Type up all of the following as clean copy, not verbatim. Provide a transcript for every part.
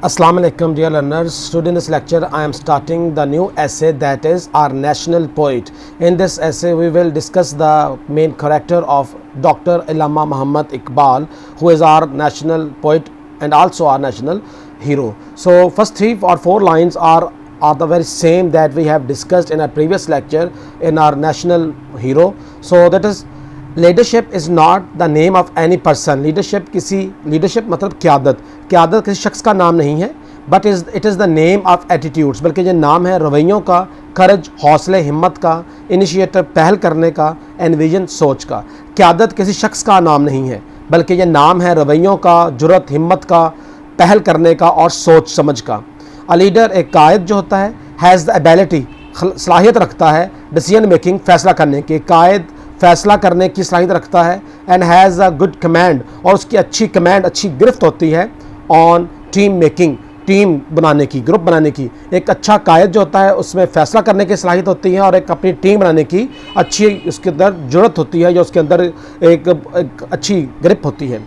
Assalamu alaikum dear learners. Today in this lecture I am starting the new essay, that is our national poet. In this essay we will discuss the main character of Dr. Allama Muhammad Iqbal, who is our national poet and also our national hero. So first 3 or 4 lines are the very same that we have discussed in our previous lecture in our national hero. So that is, leadership is not the name of any person. Leadership मतलब क़यादत किसी शख्स का नाम नहीं है, but it is the name of attitudes, बल्कि ये नाम है रवैयों का, करज हौसले हिम्मत का, इनिशिएटिव पहल करने का, एनविजन सोच का. क़यादत किसी शख्स का नाम नहीं है, बल्कि ये नाम है रवैयों का, जुर्रत हिम्मत का, पहल करने का और सोच समझ का. अ लीडर, एक कायद जो होता है, हैज़ द एबिलिटी, सलाहियत रखता है, डिसीजन मेकिंग, फ़ैसला करने की. कायद फ़ैसला करने की सलाहियत रखता है. And has a good command, और उसकी अच्छी कमांड, अच्छी गिरफ्त होती है ऑन टीम मेकिंग, टीम बनाने की, ग्रुप बनाने की. एक अच्छा कायद जो होता है उसमें फ़ैसला करने की सलाहियत होती है और एक अपनी टीम बनाने की अच्छी उसके अंदर ज़रूरत होती है, या उसके अंदर एक अच्छी ग्रिप होती है.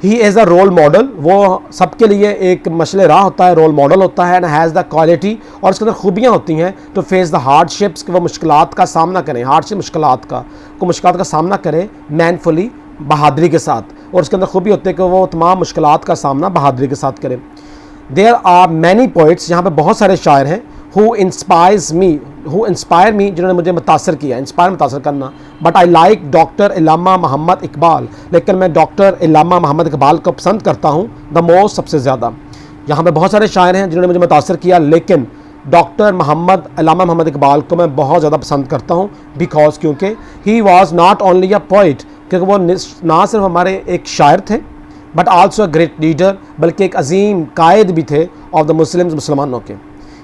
He is a role model, वो सबके लिए एक मशले राह होता है, रोल मॉडल होता है. एंड हैज़ द क्वालिटी, और उसके अंदर खूबियाँ होती हैं टू फेस द हार्डशिप्स, कि वो मुश्किलात का सामना करें, हार्डशिप मुश्किलात का सामना करें मैनफुली, बहादुरी के साथ. और उसके अंदर खूबी होती है कि वो तमाम मुश्किलात का सामना बहादुरी के साथ करें. देयर आर मैनी पोइट्स, यहाँ पे बहुत सारे शायर हैं, हु इंस्पायर मी, जिन्होंने मुझे मुतासर किया. मुतासर करना. बट आई लाइक डॉक्टर अल्लामा मोहम्मद इकबाल, लेकिन मैं डॉक्टर अल्लामा मोहम्मद इकबाल को पसंद करता हूँ द मोस्ट, सबसे ज़्यादा. यहाँ पे बहुत सारे शायर हैं जिन्होंने मुझे मुतासर किया, लेकिन डॉक्टर अल्लामा मोहम्मद इकबाल को मैं बहुत ज़्यादा पसंद करता हूँ. बिकॉज क्योंकि he was not only a poet, क्योंकि वो ना सिर्फ हमारे एक शायर थे, but also a great leader, बल्कि एक अजीम कायद भी थे ऑफ द मुसलमानों के.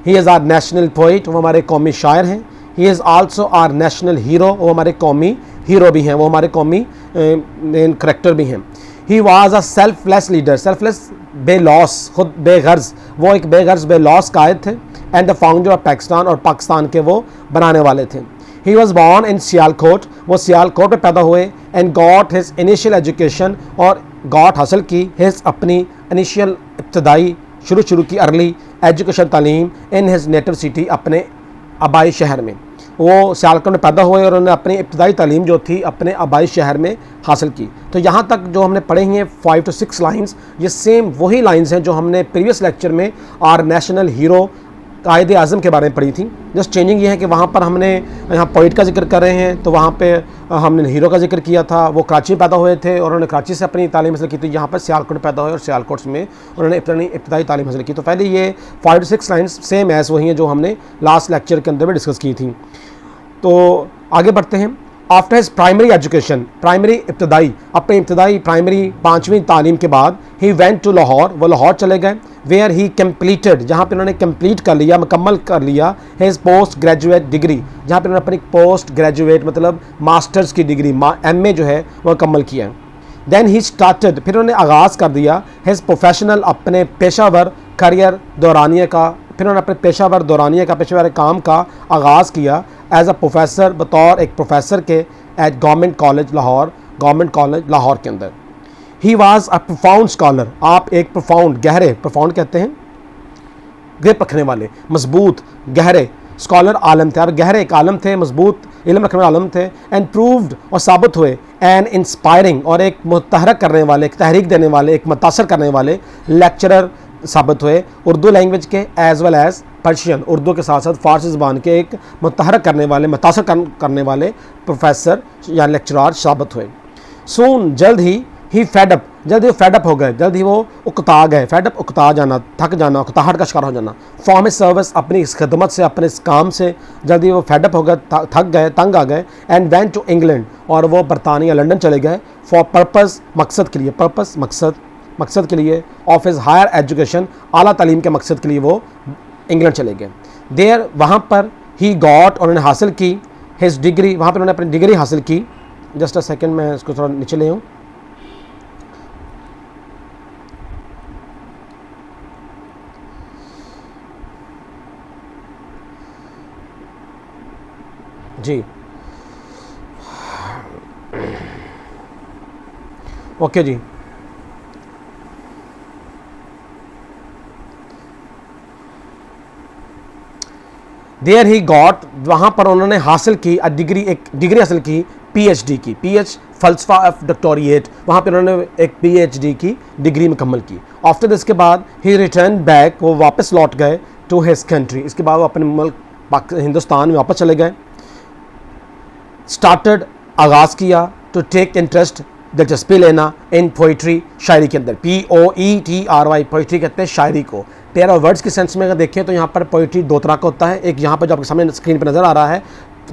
He is our national poet, वो हमारे कौमी शायर हैं. He is also our national hero, वो हमारे कौमी हीरो भी हैं, वो हमारे कौमी मेन करेक्टर भी हैं. He was a selfless leader, selfless बेलॉस, खुद बेगर्ज, वो एक बेगर्ज बेलॉस कायद थे. And the founder of Pakistan, और पाकिस्तान के वो बनाने वाले थे. He was born in Sialkot, वो सियालकोट में पैदा हुए. And got his initial education, और गॉट हासिल की हिज अपनी इनिशियल इब्तदाई शुरू की अर्ली एजुकेशन तालीम इन हिज नेटिव सिटी, अपने आबाई शहर में. वो सियालकोट में पैदा हुए और उन्होंने अपनी इब्तदाई तालीम जो थी अपने आबाई शहर में हासिल की. तो यहाँ तक जो हमने पढ़े हैं 5 to 6 लाइन्स, ये सेम वही लाइन्स हैं जो हमने प्रीवियस लेक्चर में आर नेशनल हीरो कायद आज़म के बारे में पढ़ी थी. जस्ट चेंजिंग ये है कि वहाँ पर हमने यहाँ पोइट का जिक्र कर रहे हैं, तो वहाँ पे हमने हीरो का जिक्र किया था. वो कराची में पैदा हुए थे और उन्होंने कराची से अपनी तालीम हासिल की थी. यहाँ पर सियालकोट में पैदा हुए और सियालकोट में उन्होंने अपनी इब्तदाई तालीम हासिल की. तो पहले ये 5 to 6 लाइन्स सेम एज़ वही हैं जो हमने लास्ट लेक्चर के अंदर भी डिस्कस की थी. तो आगे बढ़ते हैं. आफ्टर हिज प्राइमरी एजुकेशन, अपनी इब्तदाई प्राइमरी 5वीं तालीम के बाद ही वेंट टू लाहौर, वो लाहौर चले गए. वेयर ही कम्प्लीटेड, जहाँ पे उन्होंने कंप्लीट कर लिया, मुकम्मल कर लिया हिज पोस्ट ग्रेजुएट डिग्री, जहाँ पे उन्होंने अपनी पोस्ट ग्रेजुएट मतलब मास्टर्स की डिग्री MA जो है वो मुकम्मल किया. देन ही स्टार्टेड, फिर उन्होंने आगाज़ कर दिया हिज प्रोफेशनल, अपने पेशावर करियर दौरानिए का. फिर उन्होंने अपने पेशेवर काम का आगाज़ किया एज अ प्रोफेसर, बतौर एक प्रोफेसर के एट गवर्नमेंट कॉलेज लाहौर के अंदर. He was a profound scholar, आप एक प्रोफाउंड, गहरे, प्रोफाउंड कहते हैं ग्रिप रखने वाले, मजबूत, गहरे, स्कॉलर आलम थे. आप गहरे एक आलम थे, मजबूत इल्म रखने वाले आलम थे. एंड प्रूव्ड, और साबित हुए, एंड इंस्पायरिंग, और एक मुतहरक करने वाले, एक तहरीक देने वाले, एक मुतासर करने वाले लेक्चरर साबित हुए. उर्दू लैंग्वेज के as well as Persian, Urdu के साथ साथ फ़ारसी ज़बान के एक मुतहरक करने वाले, मुतासर करने वाले प्रोफेसर या लेक्चरार साबित हुए. सून, जल्द ही वो फेडअप हो गए, जल्द ही वो उकता गए. फेडअप उकता जाना, थक जाना, उकताहट का शिकार हो जाना. फॉर्म सर्विस, अपनी इस खिदमत से, अपने इस काम से जल्द ही वो फेडअप हो गए, थक गए, तंग आ गए. एंड वेंट टू इंग्लैंड, और वो बरतानिया लंदन चले गए. फॉर पर्पज़, मकसद के लिए ऑफ हिज हायर एजुकेशन, आला तालीम के मकसद के लिए वो इंग्लैंड चले गए. देयर, वहाँ पर ही गॉट, उन्होंने हासिल की हिज डिग्री, वहाँ पर उन्होंने अपनी डिग्री हासिल की. जस्ट अ सेकेंड, मैं इसको थोड़ा नीचे ले हूँ. जी ओके जी. देयर ही गॉट, वहाँ पर उन्होंने हासिल की एक डिग्री हासिल की PhD की, फलसफा ऑफ डॉक्टोरिएट, वहाँ पर उन्होंने एक PhD की डिग्री मुकम्मल की। आफ्टर दिस के बाद ही रिटर्न बैक, वो वापस लौट गए टू हिज कंट्री, इसके बाद वो अपने मुल्क हिंदुस्तान में वापस चले गए। स्टार्टेड, आगाज़ किया, टू टेक इंटरेस्ट, दिलचस्पी लेना इन पोइट्री, शायरी के अंदर। POETRY, पोइट्री कहते हैं शायरी को। पेयर ऑफ वर्ड्स के सेंस में अगर देखें तो यहाँ पर पोइट्री दो तरह का होता है। एक यहाँ पर जो आपके सामने स्क्रीन पर नज़र आ रहा है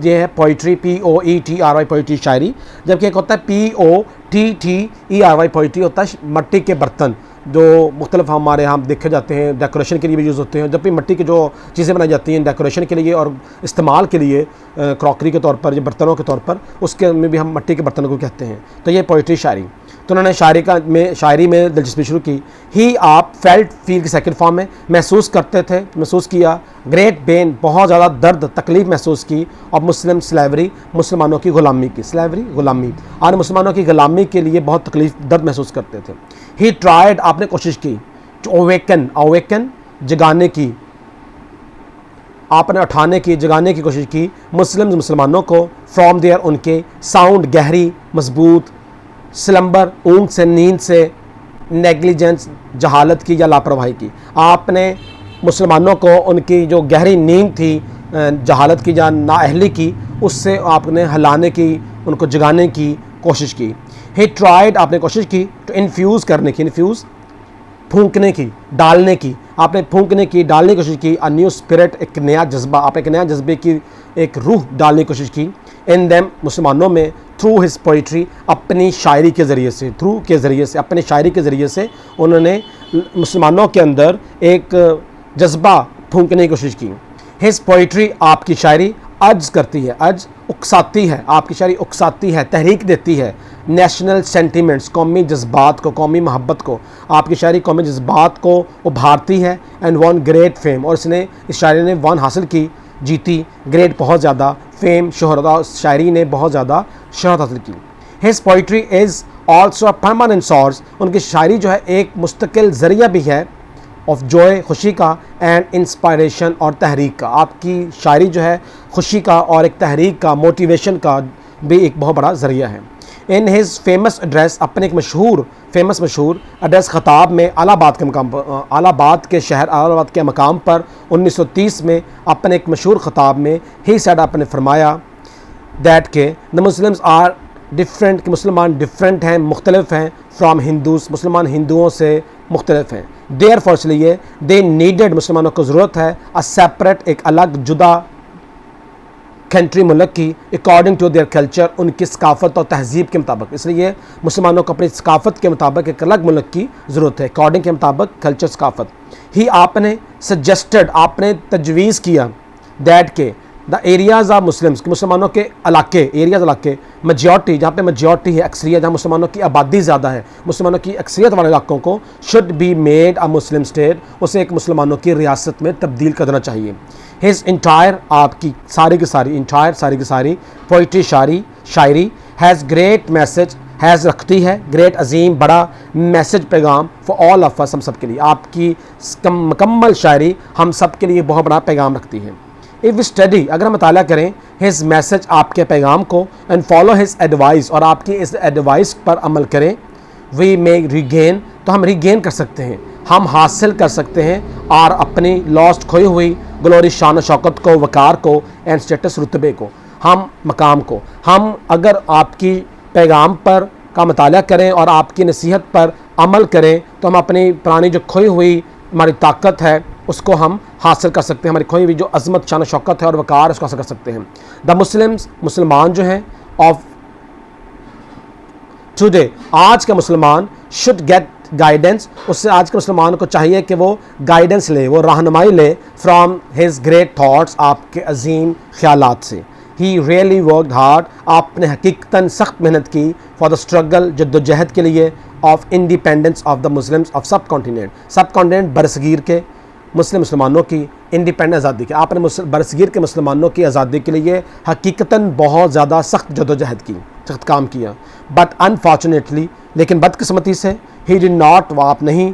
ये है पोइट्री, POETRY, पोइट्री शायरी। जबकि एक होता है POTTERY, पोइट्री होता है मिट्टी के बर्तन, जो मुख्तलिफ हमारे यहाँ देखे जाते हैं, डेकोरेशन के लिए भी यूज़ होते हैं। जब भी मिट्टी की जो चीज़ें बनाई जाती हैं डेकोरेशन के लिए और इस्तेमाल के लिए, क्रॉकरी के तौर पर, जो बर्तनों के तौर पर, उसके में भी हम मिट्टी के बर्तनों को कहते हैं। तो ये पोइट्री शायरी। तो उन्होंने शायरी में दिलचस्पी शुरू की। ही आप फील की सेकंड फॉर्म में महसूस किया ग्रेट पेन, बहुत ज़्यादा दर्द तकलीफ़ महसूस की, और मुस्लिम स्लेवरी, मुसलमानों की ग़ुलामी की, गुलामी, और मुसलमानों की ग़ुलामी के लिए बहुत तकलीफ़ दर्द महसूस करते थे। ही ट्राइड, आपने कोशिश की, टू अवेकन, जगाने की, आपने उठाने की, जगाने की कोशिश की मुसलमानों को, फ्रॉम देयर, उनके, साउंड, गहरी, मजबूत, स्लम्बर, ऊँग से, नींद से, नेग्लिजेंस, जहालत की या लापरवाही की। आपने मुसलमानों को उनकी जो गहरी नींद थी, जहालत की या नाअहली की, उससे आपने हिलाने की, उनको जगाने की कोशिश की। ही ट्राइड, आपने कोशिश की, टू इन्फ्यूज़ करने की, फूंकने की, डालने की, आपने फूंकने की, डालने की कोशिश की। अ न्यू स्पिरिट, एक नया जज्बा, आपने एक नया जज्बे की एक रूह डालने की कोशिश की। इन देम, मुसलमानों में, थ्रू हिज पोइट्री, अपनी शायरी के ज़रिए से, अपने शायरी के ज़रिए से उन्होंने मुसलमानों के अंदर एक जज्बा फूंकने की कोशिश की। हिज पोइट्री, आपकी शायरी, अर्ज करती है, उकसाती है, आपकी शायरी उकसाती है, तहरीक देती है नेशनल सेंटिमेंट्स, कौमी जज्बात को, कौमी मोहब्बत को। आपकी शायरी कौमी जज्बात को उभारती है। एंड वन ग्रेट फेम, और इस शायरी ने वन हासिल की, जीती, ग्रेट बहुत ज़्यादा, फेम शोहरत, शायरी ने बहुत ज़्यादा शोहरत हासिल की। His poetry is also a permanent source, उनकी शायरी जो है एक मुस्तकिल ज़रिया भी है, ऑफ जॉय, खुशी का, एंड इंस्पायरेशन, और तहरीक का। आपकी शायरी जो है खुशी का और एक तहरीक का, मोटिवेशन का भी एक बहुत बड़ा ज़रिया है। इन हिज फेमस एड्रेस, अपने एक मशहूर एड्रेस, ख़ताब में इलाहाबाद के मकाम पर 1930 में अपने एक मशहूर ख़ताब में ही सेड, आपने फरमाया दैट के द मुस्लिम्स आर डिफरेंट, कि मुसलमान डिफरेंट हैं, मुख्तलिफ हैं, फ्राम हिंदूज़, मुसलमान हिंदुओं से मुख्तलिफ हैं। देयर फॉर, इसलिए, दे नीडेड, मुसलमानों को ज़रूरत है, अ सेपरेट, एक अलग जुदा कंट्री, मुल्क की, अकॉर्डिंग टू देयर कल्चर, उनकी सकाफ़त और तहजीब के मुताबिक। इसलिए मुसलमानों को अपनी सकाफ़त के मुताबिक एक अलग मुल्क की ज़रूरत है, अकॉर्डिंग के मुताबिक, कल्चर, सकाफ़त। ही, आपने सजेस्टेड, आपने तजवीज़ किया, दैट के द एरियाज़ ऑफ मुस्लिम्स, मुसलमानों के इलाके, इलाके, मेजॉरिटी, जहाँ पे मेजॉरिटी है, अक्सरियत, जहाँ मुसलमानों की आबादी ज़्यादा है, मुसलमानों की अक्सरियत वाले इलाकों को, should be made a Muslim state, उसे एक मुसलमानों की रियासत में तब्दील करना चाहिए। हिज इंटायर, आपकी सारी की सारी poetry, Shayari has great message, has रखती है, ग्रेट, अजीम, बड़ा मैसेज, पैगाम, फॉर ऑल ऑफ अस, हम सब के लिए। आपकी मुकम्मल शायरी हम सब के लिए बहुत बड़ा पैगाम रखती है। इफ़ स्टडी, अगर हम मताला करें हिज मैसेज, आपके पैगाम को, एंड फॉलो हिज एडवाइस, और आपकी इस एडवाइस पर अमल करें, वी मे रीगेन, तो हम रीगेन कर सकते हैं, हम हासिल कर सकते हैं, और अपनी लॉस्ट, खोई हुई ग्लोरी, शान शौकत को, वक़ार को, एंड स्टेटस, रुतबे को, हम मकाम को। हम अगर आपकी पैगाम पर का मताला करें और आपकी नसीहत पर अमल करें, तो हम अपनी पुरानी जो खोई हुई हमारी ताकत है उसको हम हासिल कर सकते हैं, हमारी खोई हुई जो अज़मत, शान शौकत है और वक़ार, उसको हासिल कर सकते हैं। द मुस्लिम्स, मुसलमान जो हैं, ऑफ टुडे, आज का मुसलमान, शुड गेट गाइडेंस, उससे आज के मुसलमान को चाहिए कि वो गाइडेंस ले, वो रहनुमाई ले, फ्राम हिज ग्रेट थाट्स, आपके अजीम ख्यालात से। ही रियली वर्कड हार्ड, आपने हकीकतन सख्त मेहनत की, फॉर द स्ट्रगल, जद्दोजहद के लिए, of independence of the Muslims of सब कॉन्टिनेंट, बरसगीर के मुसलमानों की इंडिपेंडेंट आज़ादी के, आपने बरसगीर के मुसलमानों की आज़ादी के लिए हकीकतन बहुत ज़्यादा सख्त जद्दोजहद की, सख्त काम किया। बट अनफॉर्चुनेटली, लेकिन बदकिस्मती से, ही डिड नॉट, वो आप नहीं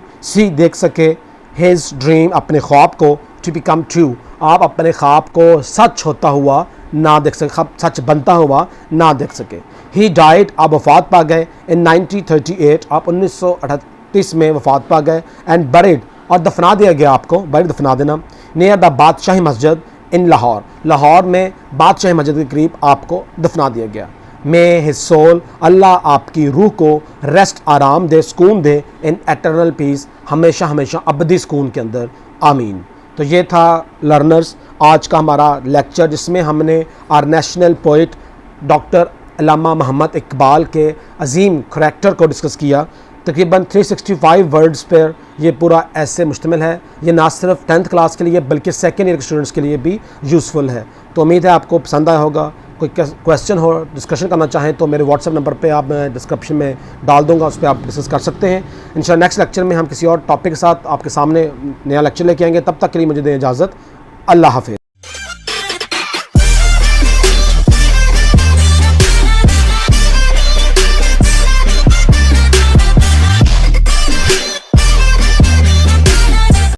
देख सके, हिज ड्रीम, अपने ख्वाब को, टू बिकम ट्रू, आप अपने ख्वाब को सच होता हुआ ना देख सके, सच बनता हुआ ना देख सके। ही डाइड, आप वफात पा गए इन 1938, आप 1938 में वफात पा गए। एंड बरिड, और दफना दिया गया आपको, बरिड दफना देना, नियर द बादशाही मस्जिद इन लाहौर, लाहौर में बादशाही मस्जिद के करीब आपको दफना दिया गया। मे हिज सोल, अल्लाह आपकी रूह को रेस्ट, आराम दे, सुकून दे, इन एटर्नल पीस, हमेशा हमेशा अबदी सुकून के अंदर, आमीन। तो ये था लर्नर्स आज का हमारा लेक्चर, जिसमें हमने आर नेशनल पोइट डॉक्टर अल्लामा मोहम्मद इकबाल के अजीम करैक्टर को डिस्कस किया। तकरीबन 365 वर्ड्स पर ये पूरा ऐसे मुश्तमिल है। ये ना सिर्फ 10th क्लास के लिए बल्कि सेकेंड ईयर के स्टूडेंट्स के लिए भी यूज़फुल है। तो उम्मीद है आपको पसंद आया होगा। कोई क्वेश्चन हो, डिस्कशन करना चाहें तो मेरे व्हाट्सएप नंबर पे आप, मैं डिस्क्रिप्शन में डाल दूंगा, उस पर आप डिस्कस कर सकते हैं। इंशाल्लाह नेक्स्ट लेक्चर में हम किसी और टॉपिक के साथ आपके सामने नया लेक्चर लेके आएंगे। तब तक के लिए मुझे दें इजाज़त। अल्लाह हाफ़िज़।